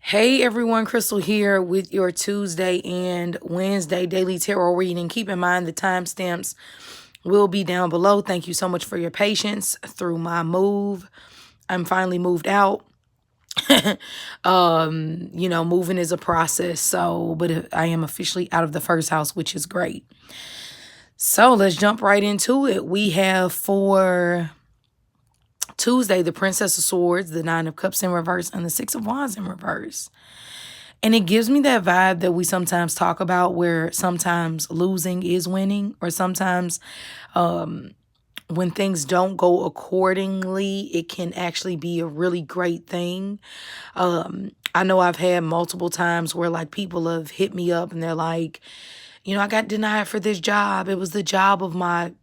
Hey everyone, Crystal here with your Tuesday and Wednesday daily tarot reading. Keep in mind the timestamps will be down below. Thank you so much for your patience through my move. I'm finally moved out. Moving is a process, but I am officially out of the first house, which is great. So let's jump right into it. We have for Tuesday, the Princess of Swords, the Nine of Cups in reverse, and the Six of Wands in reverse. And it gives me that vibe that we sometimes talk about where sometimes losing is winning, or sometimes when things don't go accordingly, it can actually be a really great thing. I know I've had multiple times where like people have hit me up and they're like, I got denied for this job. It was the job of my,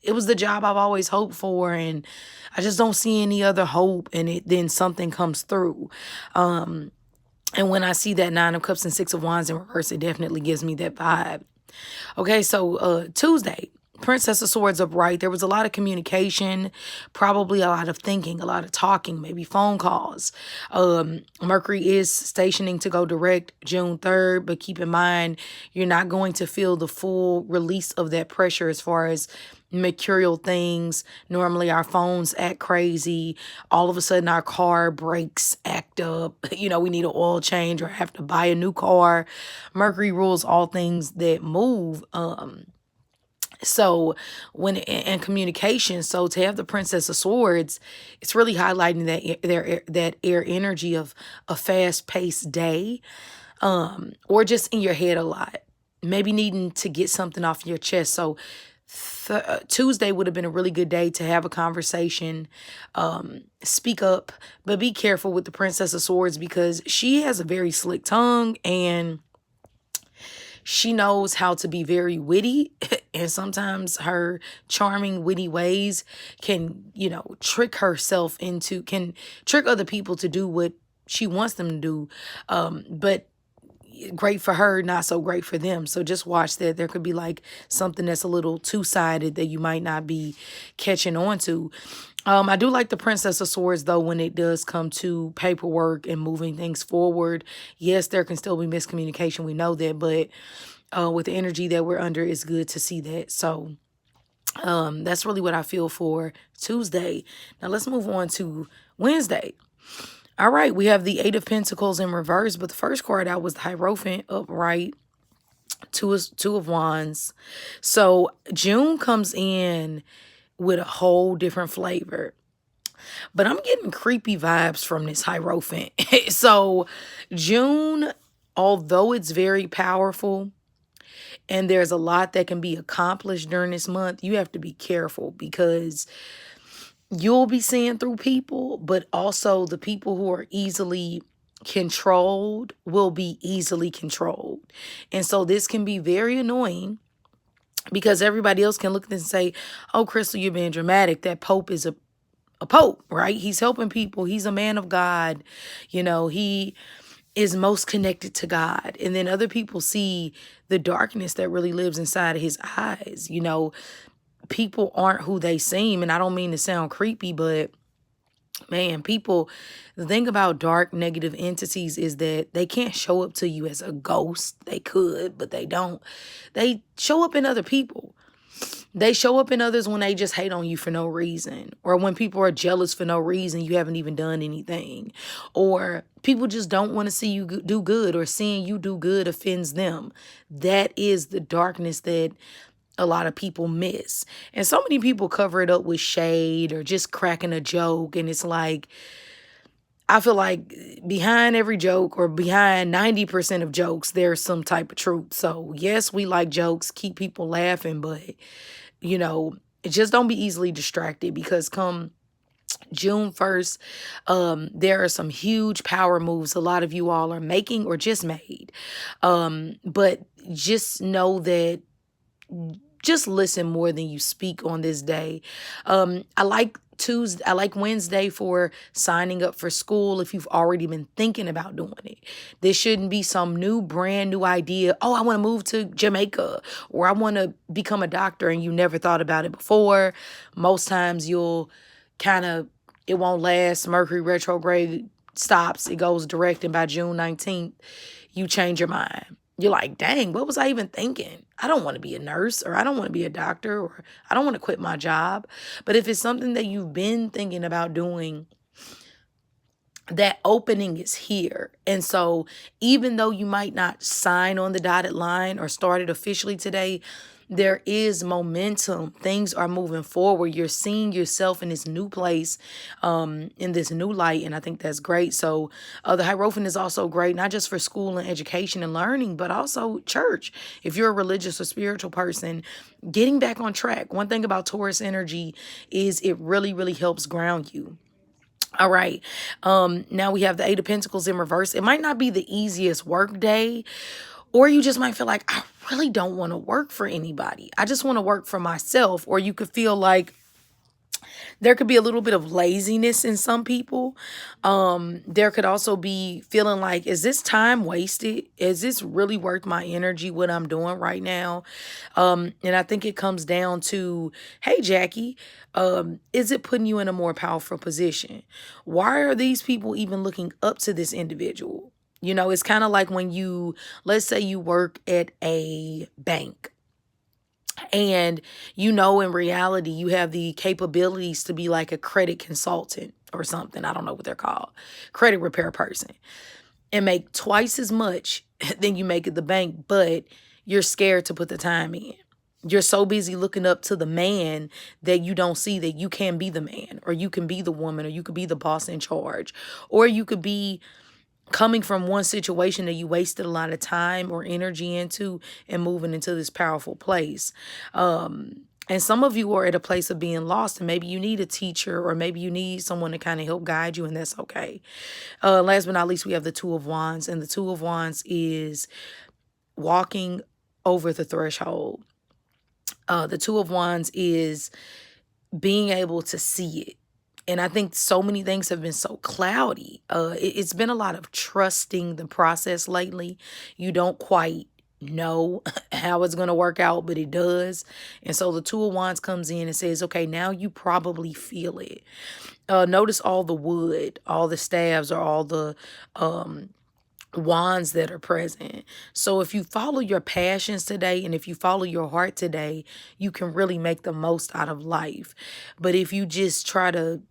it was the job I've always hoped for, and I just don't see any other hope. And then something comes through. And when I see that Nine of Cups and Six of Wands in reverse, it definitely gives me that vibe. Okay, so Tuesday, Princess of Swords upright. There was a lot of communication, probably a lot of thinking, a lot of talking, maybe phone calls. Mercury is stationing to go direct June 3rd, but keep in mind, you're not going to feel the full release of that pressure as far as mercurial things. Normally our phones act crazy. All of a sudden our car brakes act up. We need an oil change or have to buy a new car. Mercury rules all things that move. So when in communication, so to have the Princess of Swords, it's really highlighting that air energy of a fast-paced day, or just in your head a lot, maybe needing to get something off your chest. So Tuesday would have been a really good day to have a conversation, speak up, but be careful with the Princess of Swords because she has a very slick tongue and she knows how to be very witty, and sometimes her charming, witty ways can, trick other people to do what she wants them to do. But great for her, not so great for them. So just watch that. There could be like something that's a little two-sided that you might not be catching on to. I do like the Princess of Swords, though, when it does come to paperwork and moving things forward. Yes, there can still be miscommunication. We know that, but with the energy that we're under, it's good to see that. So that's really what I feel for Tuesday. Now let's move on to Wednesday. All right, we have the Eight of Pentacles in reverse, but the first card out was the Hierophant upright, Two of Wands. So June comes in with a whole different flavor. But I'm getting creepy vibes from this Hierophant. So June, although it's very powerful and there's a lot that can be accomplished during this month, you have to be careful because you'll be seeing through people, but also the people who are easily controlled will be easily controlled. And so this can be very annoying because everybody else can look at this and say, oh, Crystal, you're being dramatic. That Pope is a Pope, right? He's helping people. He's a man of God. He is most connected to God. And then other people see the darkness that really lives inside of his eyes. People aren't who they seem. And I don't mean to sound creepy, but man, the thing about dark negative entities is that they can't show up to you as a ghost. They could, but they don't. They show up in other people. They show up in others when they just hate on you for no reason, or when people are jealous for no reason, you haven't even done anything, or people just don't want to see you do good, or seeing you do good offends them. That is the darkness that a lot of people miss. And so many people cover it up with shade or just cracking a joke. And it's like, I feel like behind every joke, or behind 90% of jokes, there's some type of truth. So yes, we like jokes, keep people laughing, but just don't be easily distracted, because come June 1st, there are some huge power moves a lot of you all are making or just made. But just know that, just listen more than you speak on this day. I like Wednesday for signing up for school if you've already been thinking about doing it. This shouldn't be some brand new idea. Oh, I want to move to Jamaica, or I want to become a doctor, and you never thought about it before. Most times you'll it won't last. Mercury retrograde stops, it goes direct, and by June 19th, you change your mind. You're like, dang, what was I even thinking? I don't want to be a nurse, or I don't want to be a doctor, or I don't want to quit my job. But if it's something that you've been thinking about doing, that opening is here. And so even though you might not sign on the dotted line or start it officially today, there is momentum. Things are moving forward. You're seeing yourself in this new place, in this new light. And I think that's great. So the Hierophant is also great, not just for school and education and learning, but also church. If you're a religious or spiritual person, getting back on track. One thing about Taurus energy is it really, really helps ground you. All right. Now we have the Eight of Pentacles in reverse. It might not be the easiest work day, or you just might feel like, I really don't want to work for anybody. I just want to work for myself. Or you could feel like there could be a little bit of laziness in some people. There could also be feeling like, is this time wasted? Is this really worth my energy, what I'm doing right now? And I think it comes down to, hey, Jackie, is it putting you in a more powerful position? Why are these people even looking up to this individual? You know, it's kind of like when you, let's say you work at a bank. And you know, in reality, you have the capabilities to be like a credit consultant or something. I don't know what they're called. Credit repair person. And make twice as much than you make at the bank, but you're scared to put the time in. You're so busy looking up to the man that you don't see that you can be the man, or you can be the woman, or you could be the boss in charge, or you could be coming from one situation that you wasted a lot of time or energy into and moving into this powerful place. And some of you are at a place of being lost, and maybe you need a teacher, or maybe you need someone to kind of help guide you, and that's okay. Last but not least, we have the Two of Wands, and the Two of Wands is walking over the threshold. The Two of Wands is being able to see it. And I think so many things have been so cloudy. It's been a lot of trusting the process lately. You don't quite know how it's going to work out, but it does. And so the Two of Wands comes in and says, okay, now you probably feel it. Notice all the wood, all the staves, or all the wands that are present. So if you follow your passions today, and if you follow your heart today, you can really make the most out of life. But if you just try to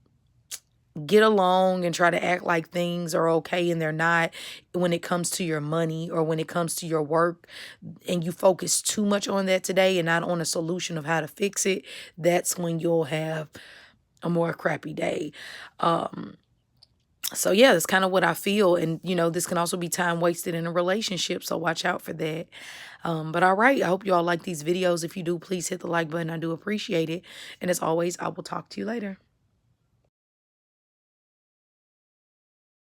get along and try to act like things are okay and they're not, when it comes to your money or when it comes to your work, and you focus too much on that today and not on a solution of how to fix it, that's when you'll have a more crappy day. So yeah, that's kind of what I feel. And, you know, this can also be time wasted in a relationship. So watch out for that. But all right, I hope you all like these videos. If you do, please hit the like button. I do appreciate it. And as always, I will talk to you later.